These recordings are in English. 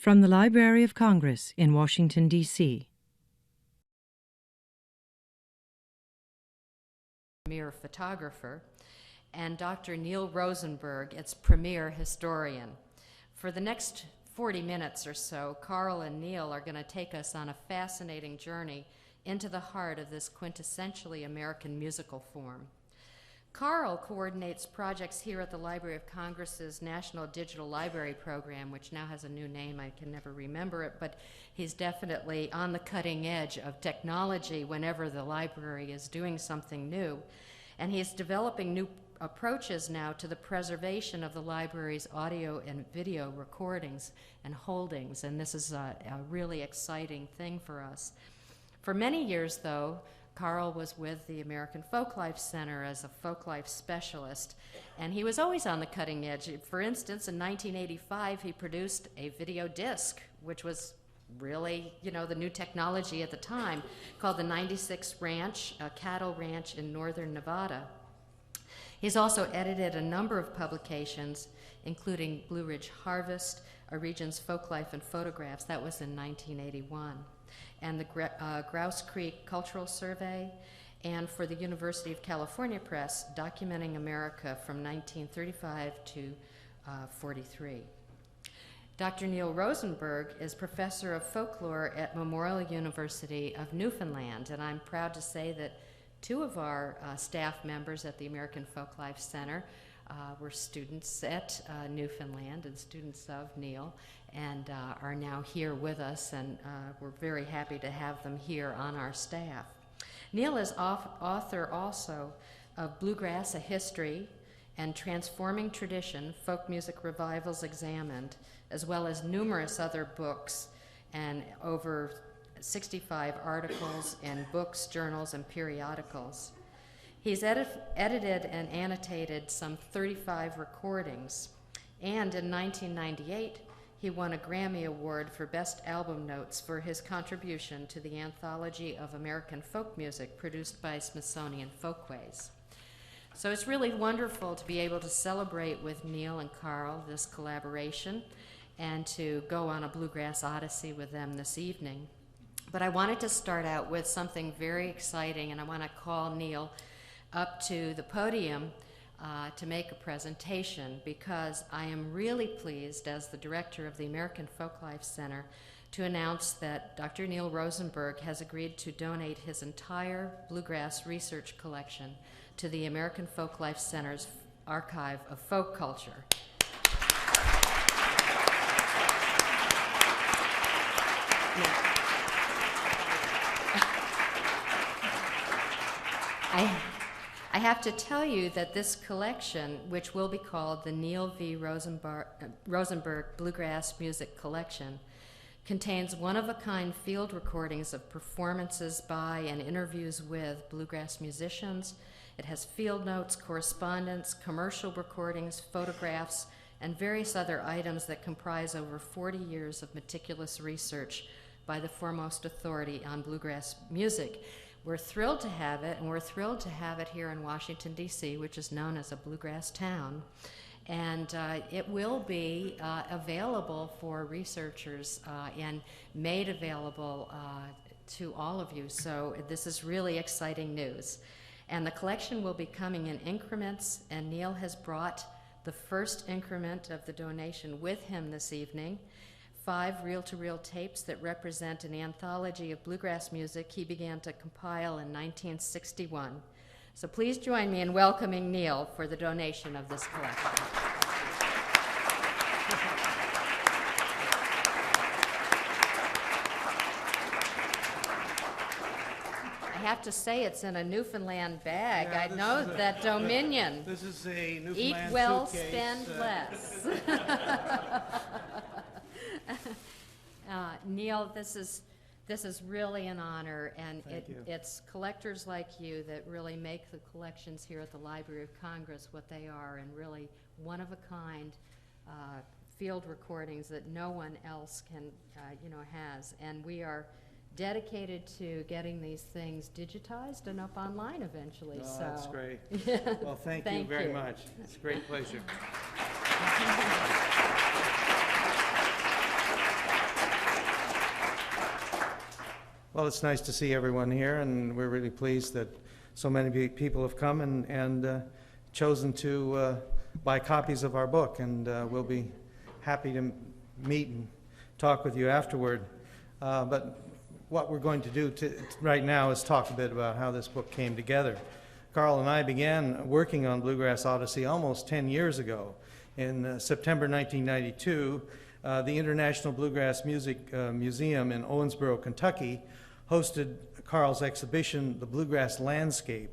From the Library of Congress in Washington, D.C. Premier photographer, and Dr. Neil Rosenberg, its premier historian. For the next 40 minutes or so, Carl and Neil are going to take us on a fascinating journey into the heart of this quintessentially American musical form. Carl coordinates projects here at the Library of Congress's National Digital Library Program, which now has a new name. I can never remember it, but he's definitely on the cutting edge of technology whenever the library is doing something new. And he's developing new approaches now to the preservation of the library's audio and video recordings and holdings, and this is a really exciting thing for us. For many years, though, Carl was with the American Folklife Center as a folklife specialist, and he was always on the cutting edge. For instance, in 1985, he produced a video disc, which was really, the new technology at the time, called the 96 Ranch, a cattle ranch in northern Nevada. He's also edited a number of publications, including Blue Ridge Harvest, a region's folklife and photographs. That was in 1981. And the Grouse Creek Cultural Survey, and for the University of California Press, Documenting America from 1935 to 43. Dr. Neil Rosenberg is professor of folklore at Memorial University of Newfoundland, and I'm proud to say that two of our staff members at the American Folklife Center were students at Newfoundland and students of Neil, and are now here with us, and we're very happy to have them here on our staff. Neil is author also of Bluegrass, A History, and Transforming Tradition, Folk Music Revivals Examined, as well as numerous other books and over 65 articles in books, journals, and periodicals. He's edited and annotated some 35 recordings, and in 1998, he won a Grammy Award for Best Album Notes for his contribution to the Anthology of American Folk Music produced by Smithsonian Folkways. So it's really wonderful to be able to celebrate with Neil and Carl this collaboration and to go on a Bluegrass Odyssey with them this evening. But I wanted to start out with something very exciting, and I want to call Neil up to the podium to make a presentation, because I am really pleased as the director of the American Folklife Center to announce that Dr. Neil Rosenberg has agreed to donate his entire bluegrass research collection to the American Folklife Center's Archive of Folk Culture. I have to tell you that this collection, which will be called the Neil V. Rosenberg Bluegrass Music Collection, contains one-of-a-kind field recordings of performances by and interviews with bluegrass musicians. It has field notes, correspondence, commercial recordings, photographs, and various other items that comprise over 40 years of meticulous research by the foremost authority on bluegrass music. We're thrilled to have it, and we're thrilled to have it here in Washington, D.C., which is known as a bluegrass town. And it will be available for researchers and made available to all of you. So this is really exciting news. And the collection will be coming in increments, and Neil has brought the first increment of the donation with him this evening. 5 reel-to-reel tapes that represent an anthology of bluegrass music he began to compile in 1961. So please join me in welcoming Neil for the donation of this collection. I have to say it's in a Newfoundland bag. Yeah, I know that Dominion. This is a Newfoundland Eat well, suitcase. spend less. Neil, this is really an honor, and it's collectors like you that really make the collections here at the Library of Congress what they are, and really one-of-a-kind field recordings that no one else can, has. And we are dedicated to getting these things digitized and up online eventually. Oh, so that's great. Well, thank you Thank very you. much. It's a great pleasure. Well, it's nice to see everyone here, and we're really pleased that so many people have come and chosen to buy copies of our book, and we'll be happy to meet and talk with you afterward. But what we're going to do right now is talk a bit about how this book came together. Carl and I began working on Bluegrass Odyssey almost 10 years ago. In September 1992, the International Bluegrass Music Museum in Owensboro, Kentucky, hosted Carl's exhibition, The Bluegrass Landscape.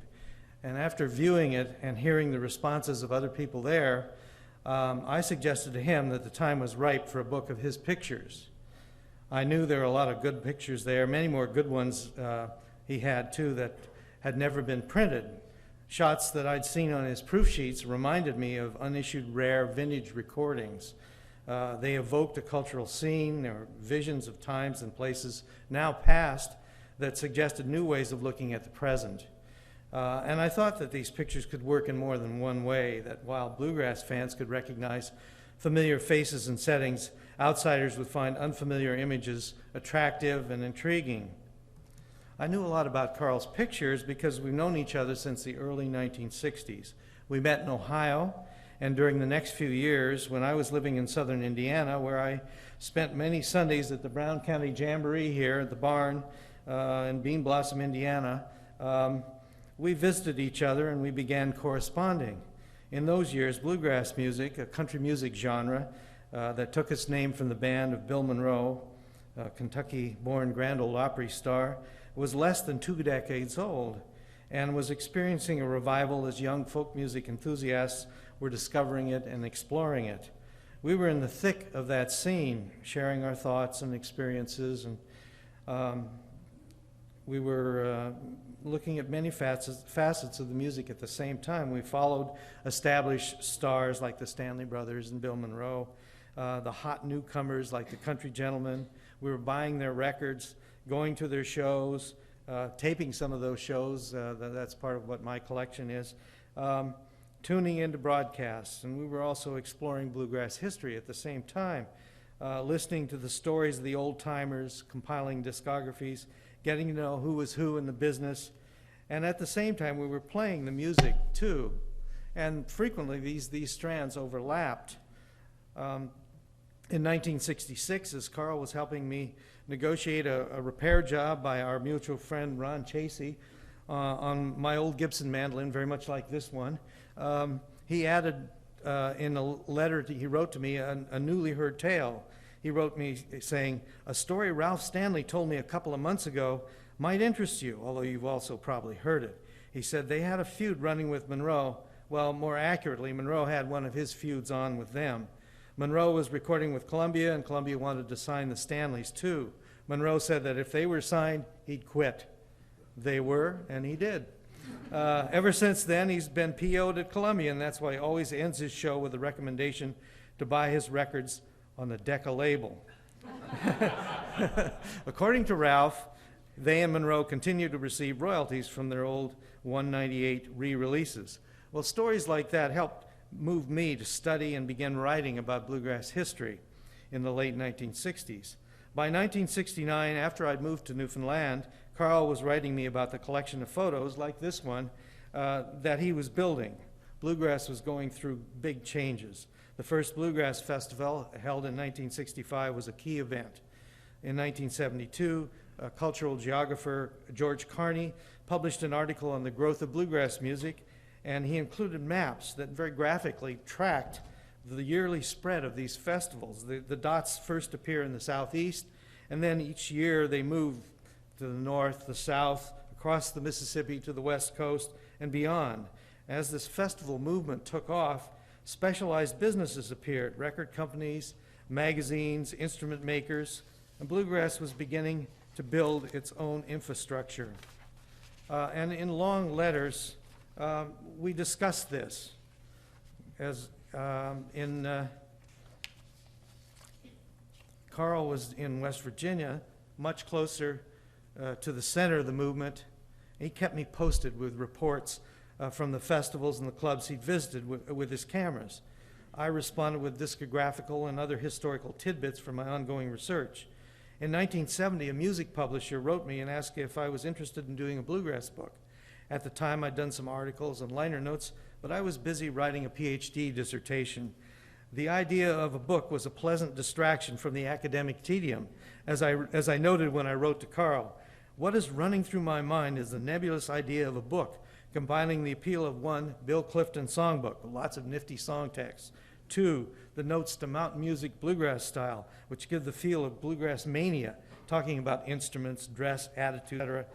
And after viewing it and hearing the responses of other people there, I suggested to him that the time was ripe for a book of his pictures. I knew there were a lot of good pictures there, many more good ones he had too that had never been printed. Shots that I'd seen on his proof sheets reminded me of unissued rare vintage recordings. They evoked a cultural scene or visions of times and places now past that suggested new ways of looking at the present. And I thought that these pictures could work in more than one way, that while bluegrass fans could recognize familiar faces and settings, outsiders would find unfamiliar images attractive and intriguing. I knew a lot about Carl's pictures because we've known each other since the early 1960s. We met in Ohio, and during the next few years, when I was living in southern Indiana, where I spent many Sundays at the Brown County Jamboree here at the barn in Bean Blossom, Indiana, we visited each other and we began corresponding. In those years, bluegrass music, a country music genre that took its name from the band of Bill Monroe, a Kentucky-born Grand Ole Opry star, was less than 2 decades old and was experiencing a revival as young folk music enthusiasts were discovering it and exploring it. We were in the thick of that scene, sharing our thoughts and experiences, and we were looking at many facets of the music at the same time. We followed established stars like the Stanley Brothers and Bill Monroe, the hot newcomers like the Country Gentlemen. We were buying their records, going to their shows, taping some of those shows. That's part of what my collection is. Tuning into broadcasts, and we were also exploring bluegrass history at the same time, listening to the stories of the old-timers, compiling discographies, getting to know who was who in the business, and at the same time we were playing the music too, and frequently these strands overlapped. In 1966, as Carl was helping me negotiate a repair job by our mutual friend Ron Chasey on my old Gibson mandolin, very much like this one, he added in a letter he wrote to me a newly heard tale. He wrote me saying, "A story Ralph Stanley told me a couple of months ago might interest you, although you've also probably heard it." He said they had a feud running with Monroe. Well, more accurately, Monroe had one of his feuds on with them. Monroe was recording with Columbia, and Columbia wanted to sign the Stanleys too. Monroe said that if they were signed, he'd quit. They were, and he did. Ever since then, he's been PO'd at Columbia, and that's why he always ends his show with a recommendation to buy his records on the Decca label. According to Ralph, they and Monroe continue to receive royalties from their old 198 re-releases. Well, stories like that helped move me to study and begin writing about bluegrass history in the late 1960s. By 1969, after I'd moved to Newfoundland, Carl was writing me about the collection of photos, like this one, that he was building. Bluegrass was going through big changes. The first Bluegrass Festival, held in 1965, was a key event. In 1972, cultural geographer George Carney published an article on the growth of bluegrass music, and he included maps that very graphically tracked the yearly spread of these festivals. The dots first appear in the southeast, and then each year they move to the north, the south, across the Mississippi to the west coast, and beyond. As this festival movement took off, specialized businesses appeared, record companies, magazines, instrument makers, and bluegrass was beginning to build its own infrastructure. And in long letters, we discussed this. As Carl was in West Virginia, much closer to the center of the movement. He kept me posted with reports from the festivals and the clubs he'd visited with his cameras. I responded with discographical and other historical tidbits from my ongoing research. In 1970, a music publisher wrote me and asked if I was interested in doing a bluegrass book. At the time, I'd done some articles and liner notes, but I was busy writing a PhD dissertation. The idea of a book was a pleasant distraction from the academic tedium, as I noted when I wrote to Carl. What is running through my mind is the nebulous idea of a book, combining the appeal of one, Bill Clifton songbook, with lots of nifty song texts. Two, the notes to mountain music bluegrass style, which give the feel of bluegrass mania, talking about instruments, dress, attitude, etc.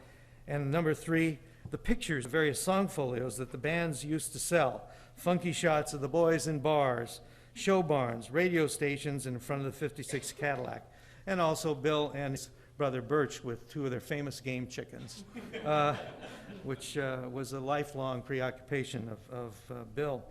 And number three, the pictures of various song folios that the bands used to sell, funky shots of the boys in bars, show barns, radio stations in front of the 56 Cadillac, and also Bill and his brother Birch with two of their famous game chickens, which was a lifelong preoccupation of Bill.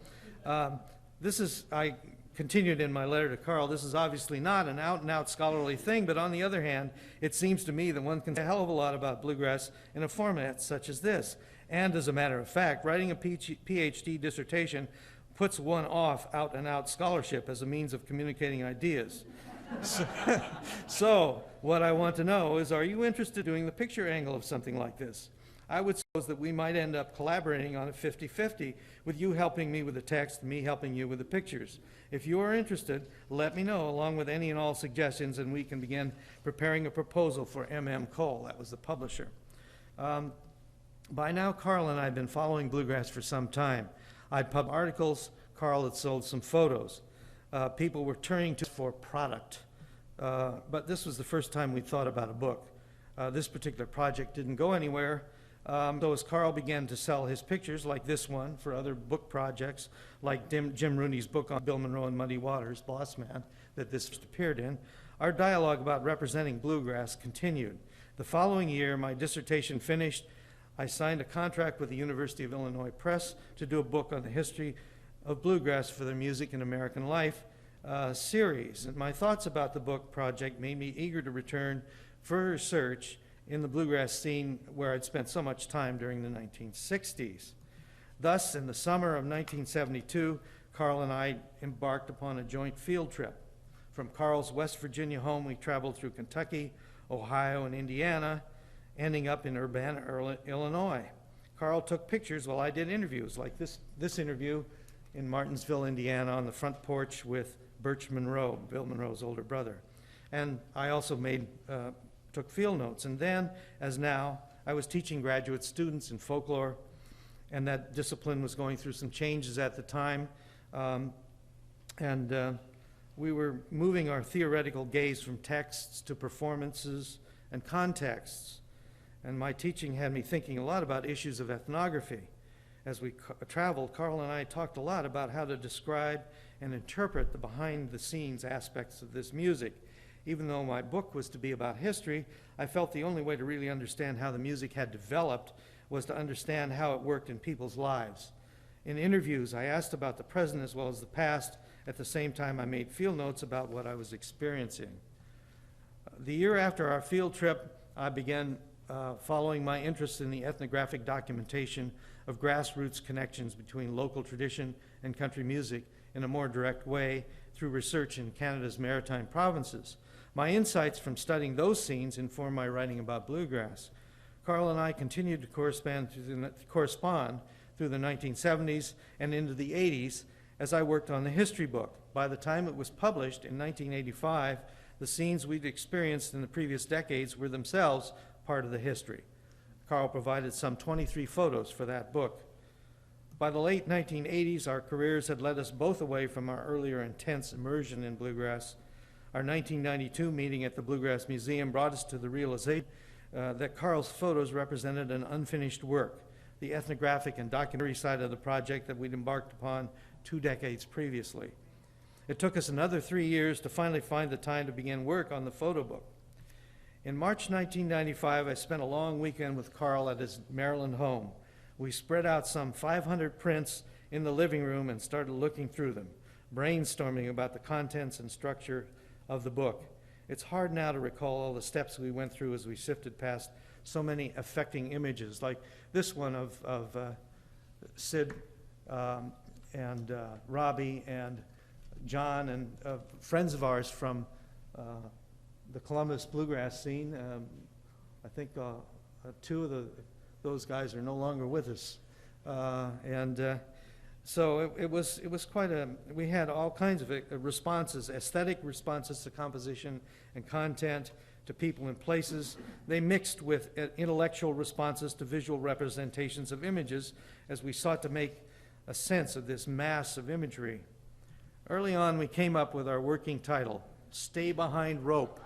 I continued in my letter to Carl, this is obviously not an out-and-out scholarly thing, but on the other hand, it seems to me that one can say a hell of a lot about bluegrass in a format such as this. And as a matter of fact, writing a PhD dissertation puts one off out-and-out scholarship as a means of communicating ideas. So what I want to know is, are you interested in doing the picture angle of something like this? I would suppose that we might end up collaborating on it 50-50, with you helping me with the text, me helping you with the pictures. If you are interested, let me know, along with any and all suggestions, and we can begin preparing a proposal for M.M. Cole. That was the publisher. By now, Carl and I had been following bluegrass for some time. I'd published articles. Carl had sold some photos. People were turning to us for product. But this was the first time we thought about a book. This particular project didn't go anywhere. So as Carl began to sell his pictures, like this one, for other book projects, like Jim Rooney's book on Bill Monroe and Muddy Waters, Boss Man, that this appeared in, our dialogue about representing bluegrass continued. The following year, my dissertation finished. I signed a contract with the University of Illinois Press to do a book on the history of bluegrass for their Music in American Life series. And my thoughts about the book project made me eager to return for research in the bluegrass scene where I'd spent so much time during the 1960s. Thus, in the summer of 1972, Carl and I embarked upon a joint field trip. From Carl's West Virginia home, we traveled through Kentucky, Ohio, and Indiana, ending up in Urbana, Illinois. Carl took pictures while I did interviews, like this interview in Martinsville, Indiana, on the front porch with Birch Monroe, Bill Monroe's older brother. And I also took field notes. And then, as now, I was teaching graduate students in folklore, and that discipline was going through some changes at the time. We were moving our theoretical gaze from texts to performances and contexts. And my teaching had me thinking a lot about issues of ethnography. As we traveled, Carl and I talked a lot about how to describe and interpret the behind-the-scenes aspects of this music. Even though my book was to be about history, I felt the only way to really understand how the music had developed was to understand how it worked in people's lives. In interviews, I asked about the present as well as the past. At the same time, I made field notes about what I was experiencing. The year after our field trip, I began following my interest in the ethnographic documentation of grassroots connections between local tradition and country music in a more direct way through research in Canada's maritime provinces. My insights from studying those scenes informed my writing about bluegrass. Carl and I continued to correspond through the 1970s and into the 80s as I worked on the history book. By the time it was published in 1985, the scenes we'd experienced in the previous decades were themselves part of the history. Carl provided some 23 photos for that book. By the late 1980s, our careers had led us both away from our earlier intense immersion in bluegrass. Our 1992 meeting at the Bluegrass Museum brought us to the realization that Carl's photos represented an unfinished work, the ethnographic and documentary side of the project that we'd embarked upon 2 decades previously. It took us another 3 years to finally find the time to begin work on the photo book. In March 1995, I spent a long weekend with Carl at his Maryland home. We spread out some 500 prints in the living room and started looking through them, brainstorming about the contents and structure of the book. It's hard now to recall all the steps we went through as we sifted past so many affecting images, like this one of Sid and Robbie and John and friends of ours from the Columbus bluegrass scene. I think two of those guys are no longer with us. So it was quite we had all kinds of responses, aesthetic responses to composition and content, to people and places. They mixed with intellectual responses to visual representations of images as we sought to make a sense of this mass of imagery. Early on, we came up with our working title, Stay Behind Rope,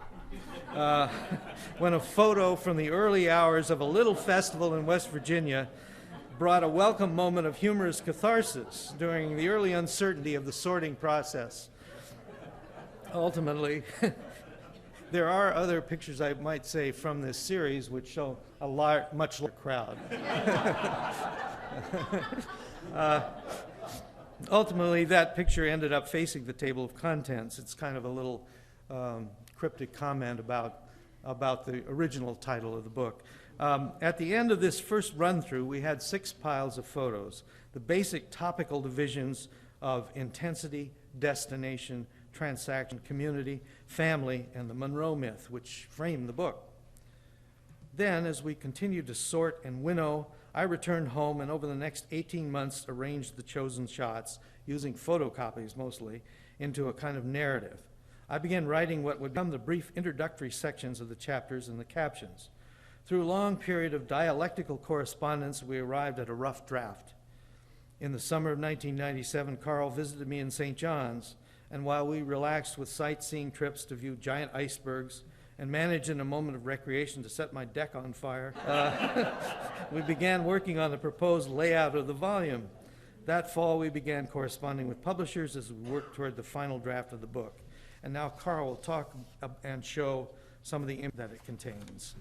when a photo from the early hours of a little festival in West Virginia brought a welcome moment of humorous catharsis during the early uncertainty of the sorting process. Ultimately, there are other pictures, I might say, from this series which show a much larger crowd. Ultimately, that picture ended up facing the table of contents. It's kind of a little cryptic comment about the original title of the book. At the end of this first run-through, we had 6 piles of photos, the basic topical divisions of intensity, destination, transaction, community, family, and the Monroe myth, which framed the book. Then, as we continued to sort and winnow, I returned home and over the next 18 months arranged the chosen shots, using photocopies mostly, into a kind of narrative. I began writing what would become the brief introductory sections of the chapters and the captions. Through a long period of dialectical correspondence, we arrived at a rough draft. In the summer of 1997, Carl visited me in St. John's, and while we relaxed with sightseeing trips to view giant icebergs and managed in a moment of recreation to set my deck on fire, we began working on the proposed layout of the volume. That fall, we began corresponding with publishers as we worked toward the final draft of the book. And now Carl will talk and show some of the images that it contains.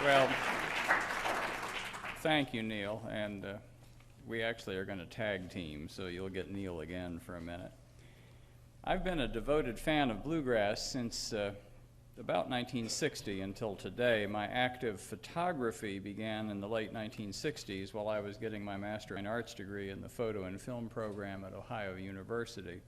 Well, thank you, Neil, and we actually are going to tag team, so you'll get Neil again for a minute. I've been a devoted fan of bluegrass since about 1960 until today. My active photography began in the late 1960s while I was getting my Master in Arts degree in the photo and film program at Ohio University.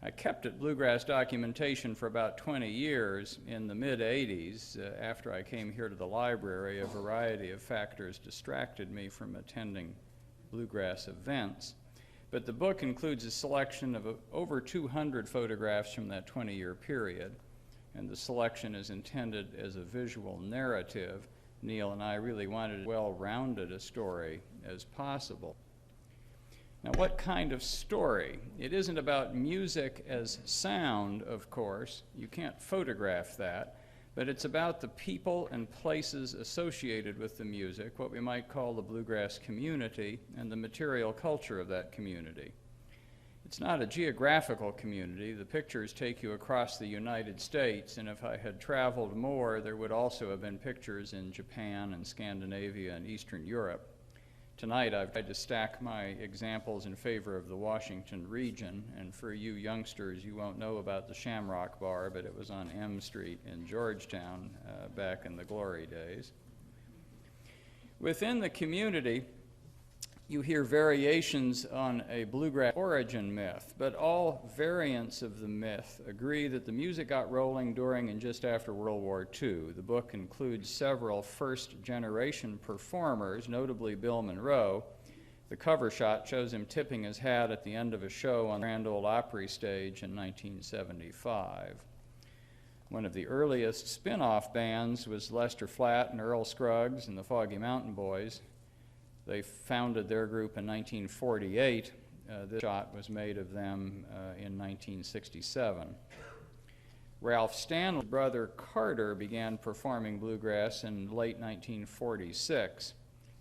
I kept at bluegrass documentation for about 20 years. In the mid-'80s, after I came here to the library, a variety of factors distracted me from attending bluegrass events. But the book includes a selection of over 200 photographs from that 20-year period, and the selection is intended as a visual narrative. Neil and I really wanted as well-rounded a story as possible. Now, what kind of story? It isn't about music as sound, of course. You can't photograph that. But it's about the people and places associated with the music, what we might call the bluegrass community, and the material culture of that community. It's not a geographical community. The pictures take you across the United States, and if I had traveled more, there would also have been pictures in Japan and Scandinavia and Eastern Europe. Tonight, I've tried to stack my examples in favor of the Washington region, and for you youngsters, you won't know about the Shamrock Bar, but it was on M Street in Georgetown back in the glory days. Within the community, you hear variations on a bluegrass origin myth, but all variants of the myth agree that the music got rolling during and just after World War II. The book includes several first-generation performers, notably Bill Monroe. The cover shot shows him tipping his hat at the end of a show on the Grand Ole Opry stage in 1975. One of the earliest spin-off bands was Lester Flatt and Earl Scruggs and the Foggy Mountain Boys. They founded their group in 1948. This shot was made of them in 1967. Ralph Stanley's brother Carter began performing bluegrass in late 1946.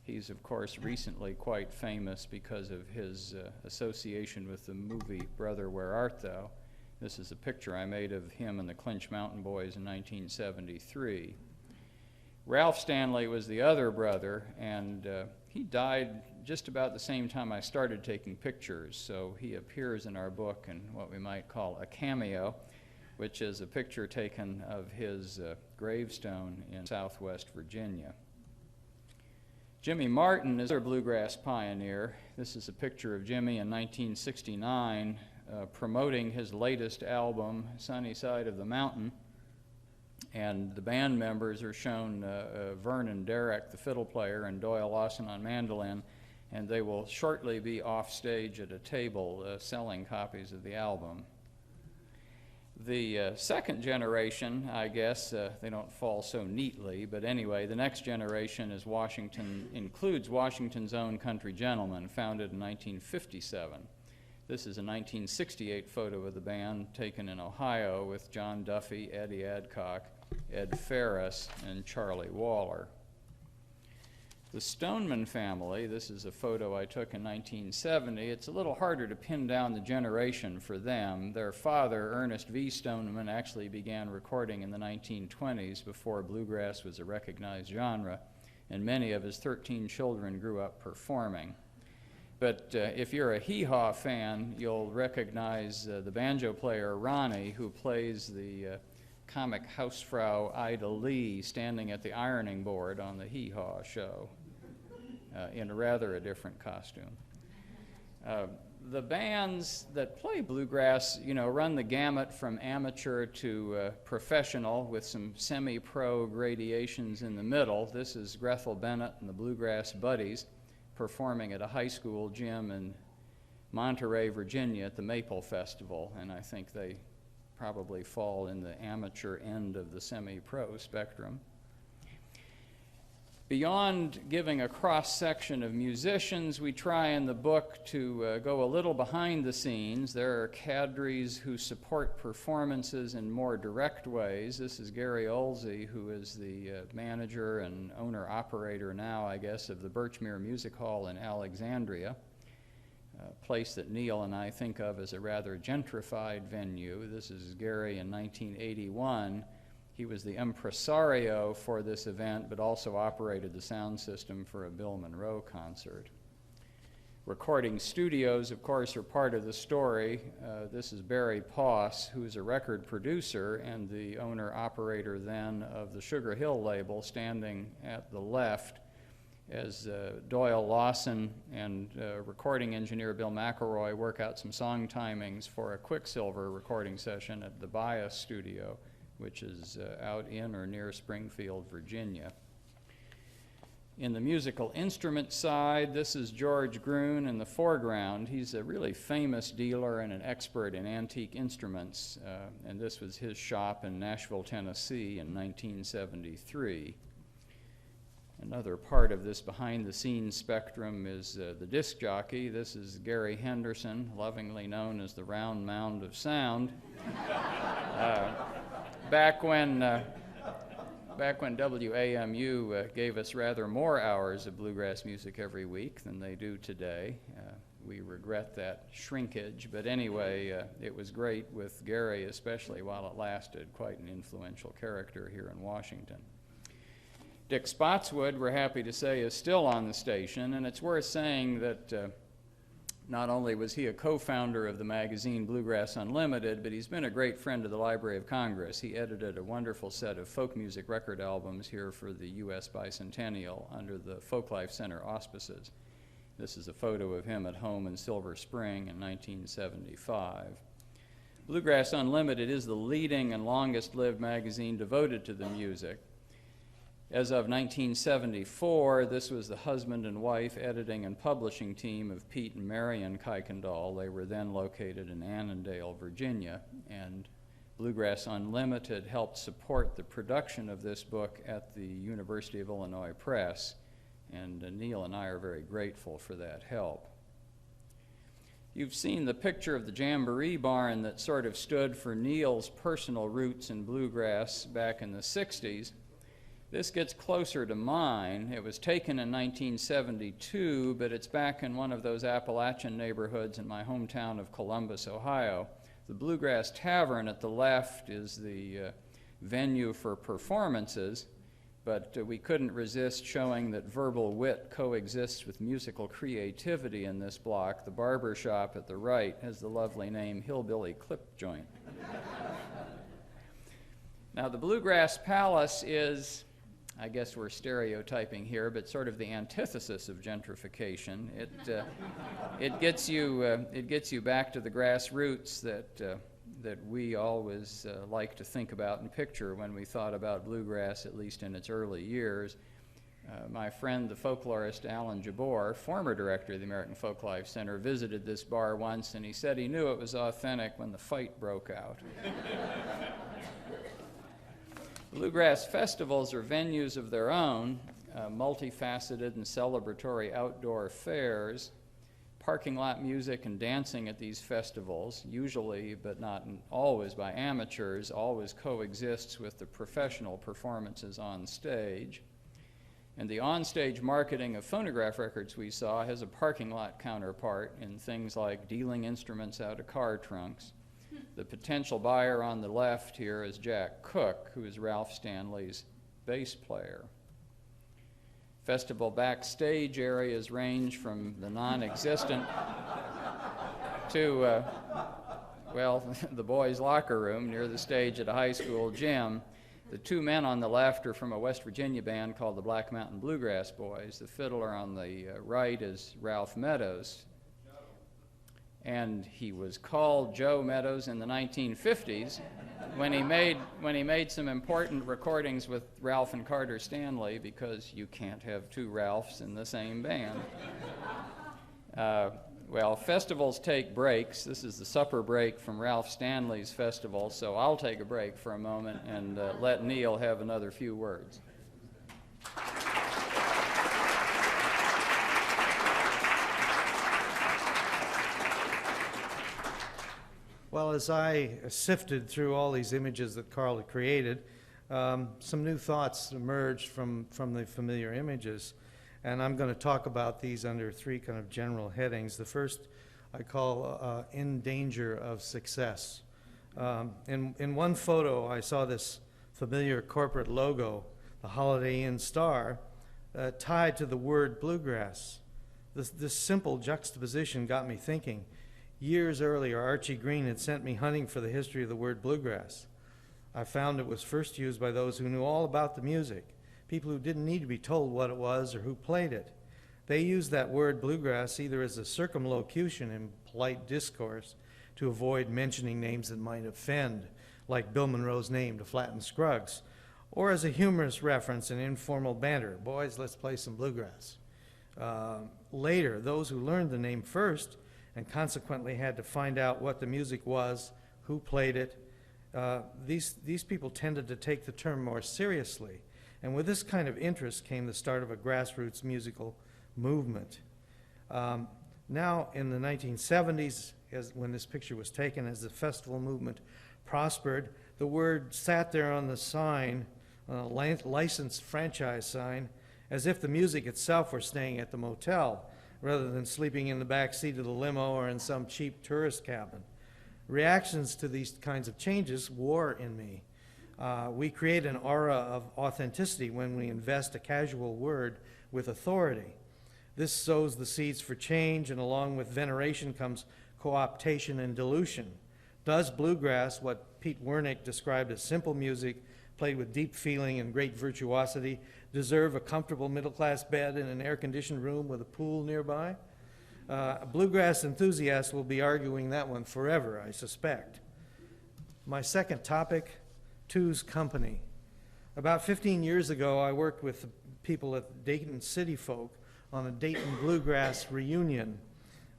He's, of course, recently quite famous because of his association with the movie Brother, Where Art Thou? This is a picture I made of him and the Clinch Mountain Boys in 1973. Ralph Stanley was the other brother, and he died just about the same time I started taking pictures, so he appears in our book in what we might call a cameo, which is a picture taken of his gravestone in Southwest Virginia. Jimmy Martin is a bluegrass pioneer. This is a picture of Jimmy in 1969 promoting his latest album, Sunny Side of the Mountain. And the band members are shown Vernon Derrick, the fiddle player, and Doyle Lawson on mandolin, and they will shortly be off stage at a table selling copies of the album. The second generation, I guess, they don't fall so neatly, but anyway, the next generation is includes Washington's Own Country Gentlemen, founded in 1957. This is a 1968 photo of the band taken in Ohio with John Duffy, Eddie Adcock, Ed Ferris, and Charlie Waller. The Stoneman family, this is a photo I took in 1970. It's a little harder to pin down the generation for them. Their father, Ernest V. Stoneman, actually began recording in the 1920s before bluegrass was a recognized genre, and many of his 13 children grew up performing. But if you're a hee-haw fan, you'll recognize the banjo player Ronnie, who plays the comic housefrau Ida Lee standing at the ironing board on the hee-haw show in a different costume. The bands that play bluegrass, run the gamut from amateur to professional with some semi-pro gradations in the middle. This is Grethel Bennett and the Bluegrass Buddies performing at a high school gym in Monterey, Virginia at the Maple Festival, and I think they probably fall in the amateur end of the semi-pro spectrum. Beyond giving a cross-section of musicians, we try in the book to go a little behind the scenes. There are cadres who support performances in more direct ways. This is Gary Olsey, who is the manager and owner-operator now, I guess, of the Birchmere Music Hall in Alexandria, a place that Neil and I think of as a rather gentrified venue. This is Gary in 1981. He was the impresario for this event, but also operated the sound system for a Bill Monroe concert. Recording studios, of course, are part of the story. This is Barry Poss, who is a record producer and the owner-operator then of the Sugar Hill label, standing at the left, as Doyle Lawson and recording engineer Bill McElroy work out some song timings for a Quicksilver recording session at the Bias studio, which is out in or near Springfield, Virginia. In the musical instrument side, this is George Gruen in the foreground. He's a really famous dealer and an expert in antique instruments, and this was his shop in Nashville, Tennessee in 1973. Another part of this behind-the-scenes spectrum is the disc jockey. This is Gary Henderson, lovingly known as the Round Mound of Sound. Back when WAMU gave us rather more hours of bluegrass music every week than they do today. We regret that shrinkage, but anyway, it was great with Gary, especially while it lasted, quite an influential character here in Washington. Dick Spotswood, we're happy to say, is still on the station, and it's worth saying that not only was he a co-founder of the magazine Bluegrass Unlimited, but he's been a great friend of the Library of Congress. He edited a wonderful set of folk music record albums here for the U.S. Bicentennial under the Folklife Center auspices. This is a photo of him at home in Silver Spring in 1975. Bluegrass Unlimited is the leading and longest-lived magazine devoted to the music. As of 1974, this was the husband and wife editing and publishing team of Pete and Marion Kuykendall. They were then located in Annandale, Virginia, and Bluegrass Unlimited helped support the production of this book at the University of Illinois Press, and Neil and I are very grateful for that help. You've seen the picture of the Jamboree barn that sort of stood for Neil's personal roots in bluegrass back in the 60s. This gets closer to mine. It was taken in 1972, but it's back in one of those Appalachian neighborhoods in my hometown of Columbus, Ohio. The Bluegrass Tavern at the left is the venue for performances, but we couldn't resist showing that verbal wit coexists with musical creativity in this block. The barber shop at the right has the lovely name Hillbilly Clip Joint. Now, the Bluegrass Palace is I guess we're stereotyping here, but sort of the antithesis of gentrification. It gets you back to the grassroots that we always like to think about and picture when we thought about bluegrass, at least in its early years. My friend, the folklorist Alan Jabor, former director of the American Folklife Center, visited this bar once, and he said he knew it was authentic when the fight broke out. Bluegrass festivals are venues of their own, multifaceted and celebratory outdoor fairs. Parking lot music and dancing at these festivals, usually but not always by amateurs, always coexists with the professional performances on stage. And the onstage marketing of phonograph records we saw has a parking lot counterpart in things like dealing instruments out of car trunks. The potential buyer on the left here is Jack Cook, who is Ralph Stanley's bass player. Festival backstage areas range from the non-existent to, the boys' locker room near the stage at a high school gym. The two men on the left are from a West Virginia band called the Black Mountain Bluegrass Boys. The fiddler on the right is Ralph Meadows. And he was called Joe Meadows in the 1950s when he made some important recordings with Ralph and Carter Stanley, because you can't have two Ralphs in the same band. Festivals take breaks. This is the supper break from Ralph Stanley's festival, so I'll take a break for a moment and let Neil have another few words. Well, as I sifted through all these images that Carl had created, some new thoughts emerged from the familiar images. And I'm going to talk about these under three kind of general headings. The first I call In Danger of Success. In one photo, I saw this familiar corporate logo, the Holiday Inn star, tied to the word bluegrass. This simple juxtaposition got me thinking. Years earlier, Archie Green had sent me hunting for the history of the word bluegrass. I found it was first used by those who knew all about the music, people who didn't need to be told what it was or who played it. They used that word bluegrass either as a circumlocution in polite discourse to avoid mentioning names that might offend, like Bill Monroe's name to flatten Scruggs, or as a humorous reference in informal banter, boys, let's play some bluegrass. Later, those who learned the name first and consequently had to find out what the music was, who played it, these people tended to take the term more seriously. And with this kind of interest came the start of a grassroots musical movement. Now, in the 1970s, when this picture was taken, as the festival movement prospered, the word sat there on the sign, licensed franchise sign, as if the music itself were staying at the motel, rather than sleeping in the back seat of the limo or in some cheap tourist cabin. Reactions to these kinds of changes wore in me. We create an aura of authenticity when we invest a casual word with authority. This sows the seeds for change, and along with veneration comes co-optation and dilution. Does bluegrass, what Pete Wernick described as simple music, played with deep feeling and great virtuosity, deserve a comfortable middle-class bed in an air-conditioned room with a pool nearby? Bluegrass enthusiasts will be arguing that one forever, I suspect. My second topic, Two's Company. About 15 years ago, I worked with the people at Dayton City Folk on a Dayton Bluegrass reunion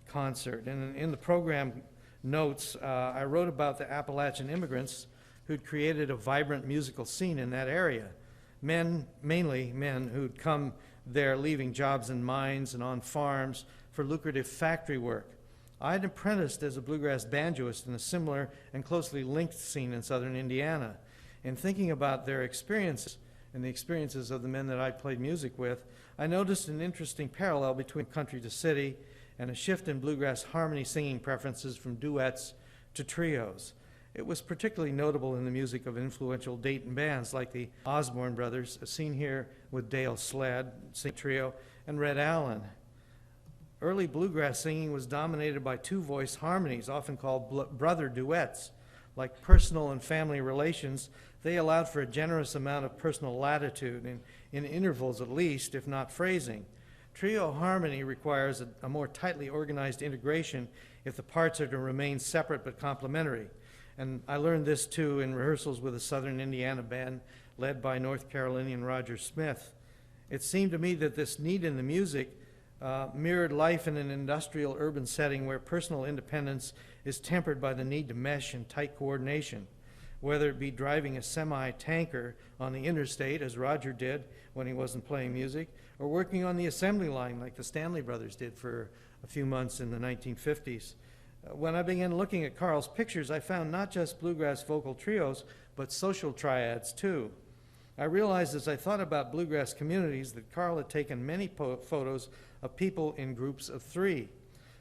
concert. And in the program notes, I wrote about the Appalachian immigrants who'd created a vibrant musical scene in that area. Mainly men who'd come there leaving jobs in mines and on farms for lucrative factory work. I'd apprenticed as a bluegrass banjoist in a similar and closely linked scene in southern Indiana. In thinking about their experiences and the experiences of the men that I played music with, I noticed an interesting parallel between country to city and a shift in bluegrass harmony singing preferences from duets to trios. It was particularly notable in the music of influential Dayton bands like the Osborne Brothers, seen here with Dale Sled, sing trio, and Red Allen. Early bluegrass singing was dominated by two-voice harmonies, often called brother duets, Like personal and family relations, they allowed for a generous amount of personal latitude, in intervals at least, if not phrasing. Trio harmony requires a more tightly organized integration if the parts are to remain separate but complementary. And I learned this too in rehearsals with a Southern Indiana band led by North Carolinian Roger Smith. It seemed to me that this need in the music mirrored life in an industrial urban setting where personal independence is tempered by the need to mesh in tight coordination, whether it be driving a semi-tanker on the interstate, as Roger did when he wasn't playing music, or working on the assembly line like the Stanley Brothers did for a few months in the 1950s. When I began looking at Carl's pictures, I found not just bluegrass vocal trios, but social triads too. I realized as I thought about bluegrass communities that Carl had taken many photos of people in groups of 3.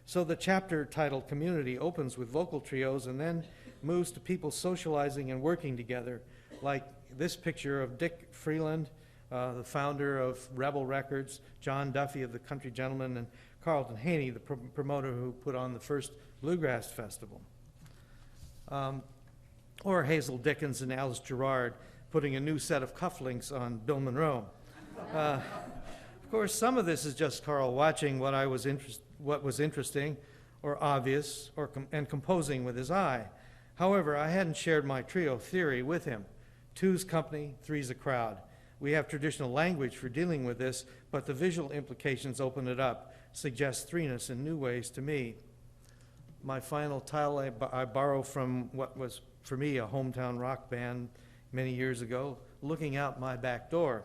So the chapter titled Community opens with vocal trios and then moves to people socializing and working together, like this picture of Dick Freeland, the founder of Rebel Records, John Duffy of the Country Gentlemen, and Carlton Haney, the promoter who put on the first Bluegrass Festival. Or Hazel Dickens and Alice Gerard putting a new set of cufflinks on Bill Monroe. Of course, some of this is just Carl watching what was interesting or obvious and composing with his eye. However, I hadn't shared my trio theory with him. 2's company, 3's a crowd. We have traditional language for dealing with this, but the visual implications open it up, suggest 3ness in new ways to me. My final title I borrow from what was, for me, a hometown rock band many years ago, Looking Out My Back Door.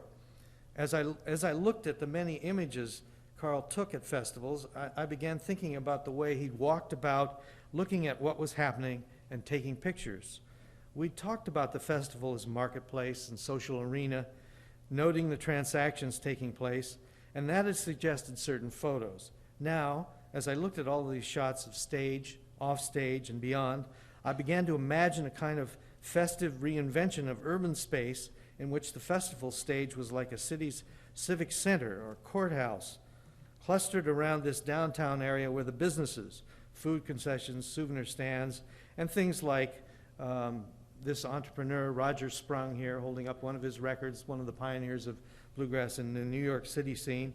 As I looked at the many images Carl took at festivals, I began thinking about the way he'd walked about, looking at what was happening and taking pictures. We talked about the festival as marketplace and social arena, noting the transactions taking place, and that had suggested certain photos. Now, as I looked at all of these shots of stage, off stage, and beyond, I began to imagine a kind of festive reinvention of urban space in which the festival stage was like a city's civic center or courthouse, clustered around this downtown area where the businesses, food concessions, souvenir stands, and things like this entrepreneur, Roger Sprung here, holding up one of his records, one of the pioneers of bluegrass in the New York City scene.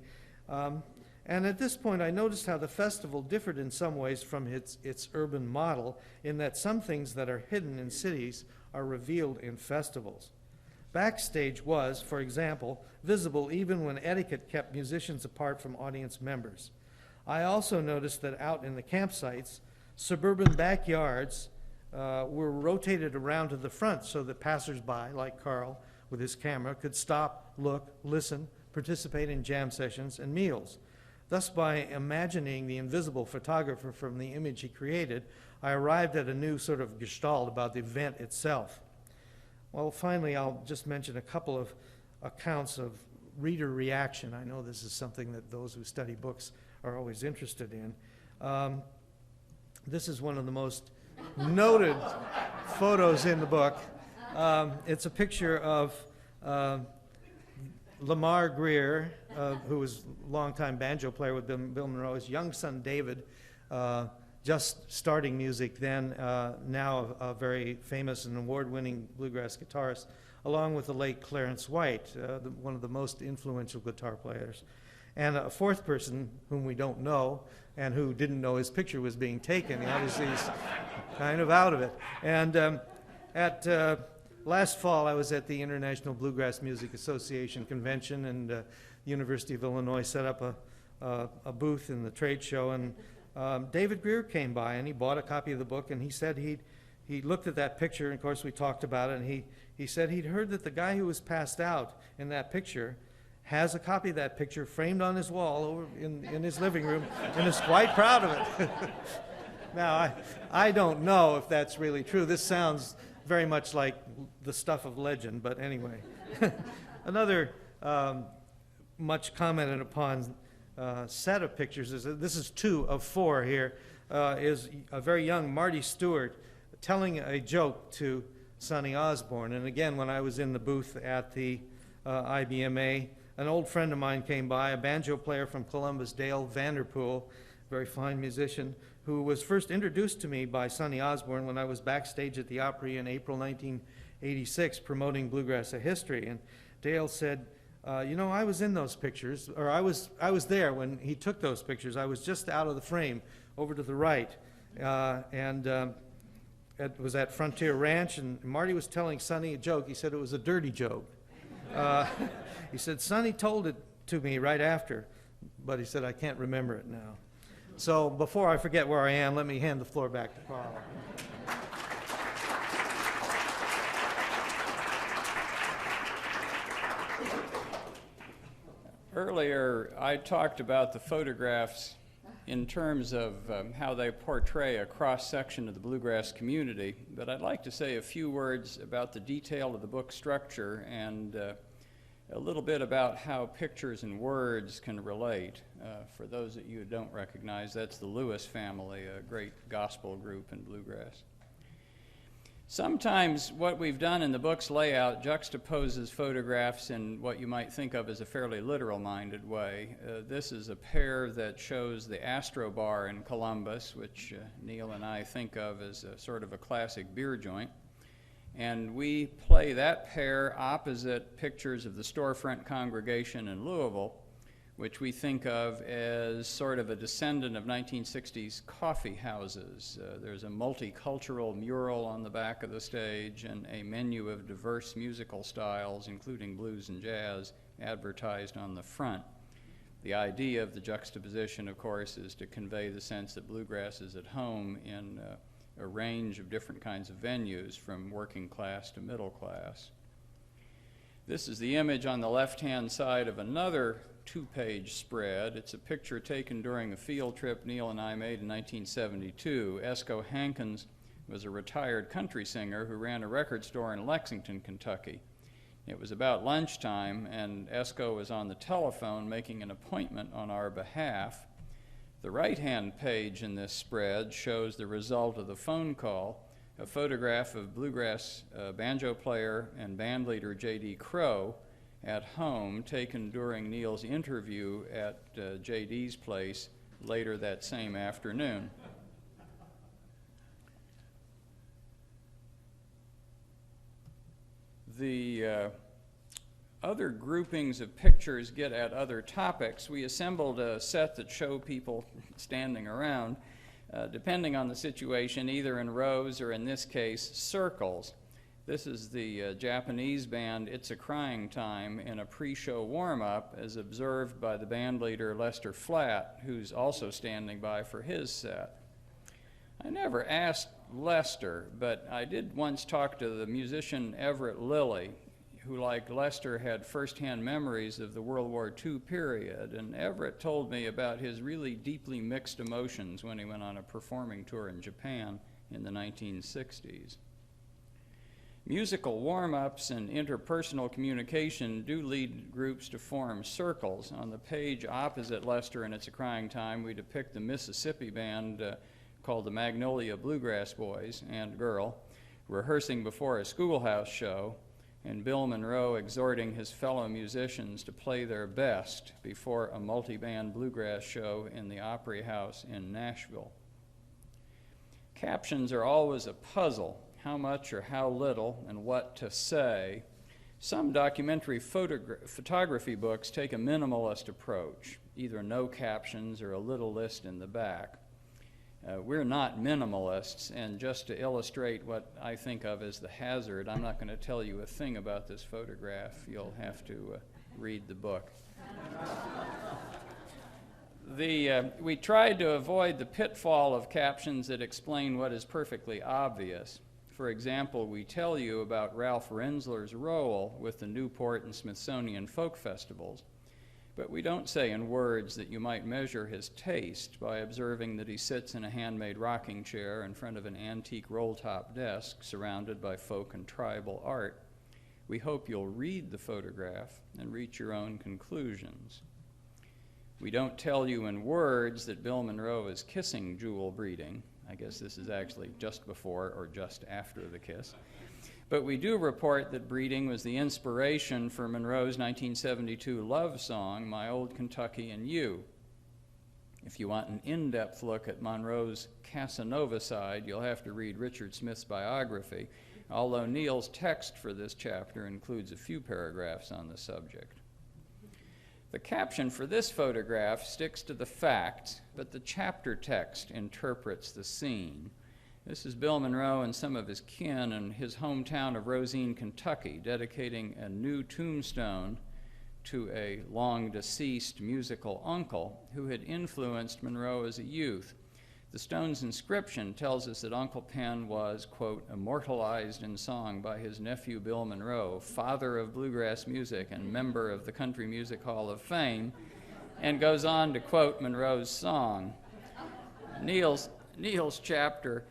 And at this point, I noticed how the festival differed in some ways from its urban model, in that some things that are hidden in cities are revealed in festivals. Backstage was, for example, visible even when etiquette kept musicians apart from audience members. I also noticed that out in the campsites, suburban backyards were rotated around to the front so that passersby, like Carl with his camera, could stop, look, listen, participate in jam sessions and meals. Thus, by imagining the invisible photographer from the image he created, I arrived at a new sort of gestalt about the event itself. Well, finally, I'll just mention a couple of accounts of reader reaction. I know this is something that those who study books are always interested in. This is one of the most noted photos in the book. It's a picture of Lamar Greer, who was a longtime banjo player with Bill Monroe, his young son David, just starting music then, now a very famous and award-winning bluegrass guitarist, along with the late Clarence White, one of the most influential guitar players. And a fourth person whom we don't know and who didn't know his picture was being taken. Obviously, he's kind of out of it. And last fall, I was at the International Bluegrass Music Association convention, and the University of Illinois set up a booth in the trade show, and David Greer came by, and he bought a copy of the book, and he said he looked at that picture, and of course we talked about it, and he said he'd heard that the guy who was passed out in that picture has a copy of that picture framed on his wall over in his living room, and is quite proud of it. Now, I don't know if that's really true. This sounds very much like the stuff of legend, but anyway. Another much commented upon set of pictures this is 2 of 4 here, is a very young Marty Stewart telling a joke to Sonny Osborne. And again, when I was in the booth at the IBMA, an old friend of mine came by, a banjo player from Columbus, Dale Vanderpool, very fine musician, who was first introduced to me by Sonny Osborne when I was backstage at the Opry in April 1986 promoting Bluegrass A History. And Dale said, you know, I was in those pictures, or I was there when he took those pictures. I was just out of the frame over to the right. It was at Frontier Ranch, and Marty was telling Sonny a joke. He said it was a dirty joke. He said, Sonny told it to me right after, but he said, I can't remember it now. So before I forget where I am, let me hand the floor back to Carl. Earlier, I talked about the photographs in terms of how they portray a cross-section of the bluegrass community, but I'd like to say a few words about the detail of the book structure and a little bit about how pictures and words can relate. For those that you don't recognize, that's the Lewis family, a great gospel group in bluegrass. Sometimes what we've done in the book's layout juxtaposes photographs in what you might think of as a fairly literal-minded way. This is a pair that shows the Astro Bar in Columbus, which Neil and I think of as a sort of a classic beer joint. And we play that pair opposite pictures of the storefront congregation in Louisville, which we think of as sort of a descendant of 1960s coffee houses. There's a multicultural mural on the back of the stage and a menu of diverse musical styles, including blues and jazz, advertised on the front. The idea of the juxtaposition, of course, is to convey the sense that bluegrass is at home in a range of different kinds of venues, from working class to middle class. This is the image on the left-hand side of another two-page spread. It's a picture taken during a field trip Neil and I made in 1972. Esco Hankins was a retired country singer who ran a record store in Lexington, Kentucky. It was about lunchtime, and Esco was on the telephone making an appointment on our behalf. The right-hand page in this spread shows the result of the phone call, a photograph of bluegrass banjo player and bandleader J.D. Crow at home, taken during Neil's interview at J.D.'s place later that same afternoon. The other groupings of pictures get at other topics. We assembled a set that show people standing around, depending on the situation, either in rows or, in this case, circles. This is the Japanese band It's a Crying Time in a pre-show warm-up, as observed by the band leader Lester Flatt, who's also standing by for his set. I never asked Lester, but I did once talk to the musician Everett Lilly, who, like Lester, had first-hand memories of the World War II period, and Everett told me about his really deeply mixed emotions when he went on a performing tour in Japan in the 1960s. Musical warm-ups and interpersonal communication do lead groups to form circles. On the page opposite Lester and It's a Crying Time, we depict the Mississippi band called the Magnolia Bluegrass Boys and Girl rehearsing before a schoolhouse show, and Bill Monroe exhorting his fellow musicians to play their best before a multi-band bluegrass show in the Opry House in Nashville. Captions are always a puzzle. How much or how little and what to say. Some documentary photography books take a minimalist approach, either no captions or a little list in the back. We're not minimalists, and just to illustrate what I think of as the hazard, I'm not going to tell you a thing about this photograph. You'll have to read the book. We tried to avoid the pitfall of captions that explain what is perfectly obvious. For example, we tell you about Ralph Rensler's role with the Newport and Smithsonian folk festivals, but we don't say in words that you might measure his taste by observing that he sits in a handmade rocking chair in front of an antique roll-top desk surrounded by folk and tribal art. We hope you'll read the photograph and reach your own conclusions. We don't tell you in words that Bill Monroe is kissing Jewel Breeding. I guess this is actually just before or just after the kiss. But we do report that Breeding was the inspiration for Monroe's 1972 love song, My Old Kentucky and You. If you want an in-depth look at Monroe's Casanova side, you'll have to read Richard Smith's biography, although Neil's text for this chapter includes a few paragraphs on the subject. The caption for this photograph sticks to the facts, but the chapter text interprets the scene. This is Bill Monroe and some of his kin in his hometown of Rosine, Kentucky, dedicating a new tombstone to a long-deceased musical uncle who had influenced Monroe as a youth. The stone's inscription tells us that Uncle Penn was, quote, immortalized in song by his nephew Bill Monroe, father of bluegrass music and member of the Country Music Hall of Fame, and goes on to quote Monroe's song. Neil's chapter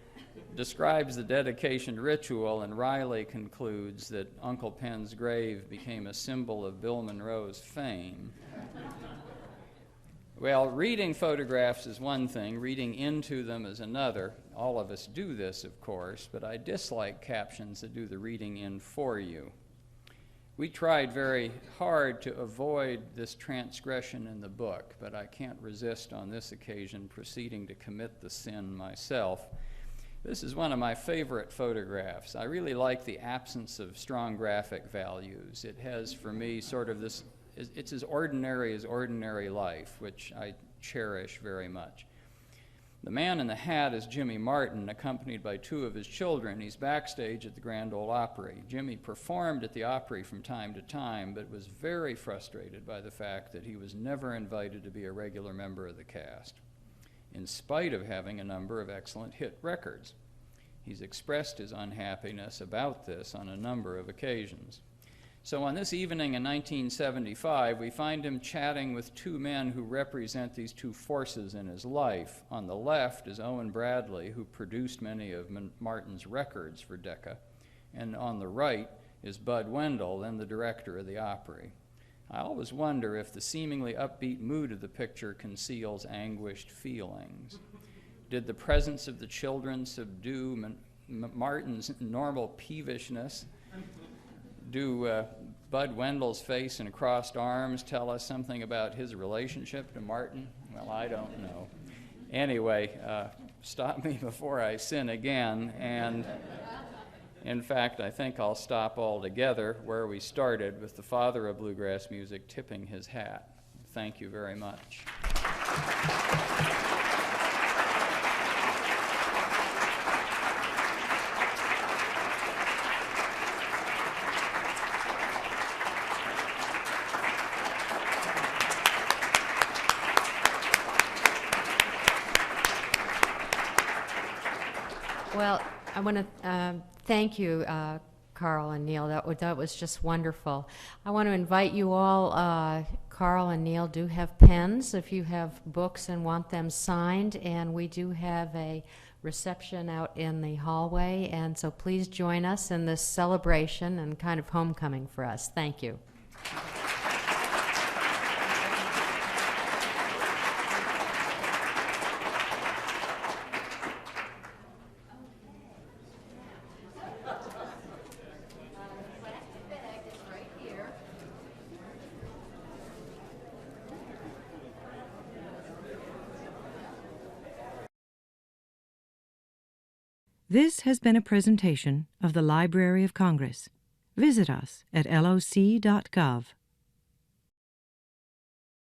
describes the dedication ritual, and Riley concludes that Uncle Penn's grave became a symbol of Bill Monroe's fame. Well, reading photographs is one thing, reading into them is another. All of us do this, of course, but I dislike captions that do the reading in for you. We tried very hard to avoid this transgression in the book, but I can't resist on this occasion proceeding to commit the sin myself. This is one of my favorite photographs. I really like the absence of strong graphic values. It has, for me, sort of this, it's as ordinary life, which I cherish very much. The man in the hat is Jimmy Martin, accompanied by two of his children. He's backstage at the Grand Ole Opry. Jimmy performed at the Opry from time to time, but was very frustrated by the fact that he was never invited to be a regular member of the cast, in spite of having a number of excellent hit records. He's expressed his unhappiness about this on a number of occasions. So on this evening in 1975, we find him chatting with two men who represent these two forces in his life. On the left is Owen Bradley, who produced many of Martin's records for Decca, and on the right is Bud Wendell, then the director of the Opry. I always wonder if the seemingly upbeat mood of the picture conceals anguished feelings. Did the presence of the children subdue Martin's normal peevishness? Do Bud Wendell's face and crossed arms tell us something about his relationship to Martin? Well, I don't know. Anyway, stop me before I sin again, and in fact, I think I'll stop altogether where we started, with the father of bluegrass music tipping his hat. Thank you very much. Well, I want to thank you, Carl and Neil. That was just wonderful. I want to invite you all. Carl and Neil do have pens if you have books and want them signed, and we do have a reception out in the hallway, and so please join us in this celebration and kind of homecoming for us. Thank you. This has been a presentation of the Library of Congress. Visit us at loc.gov.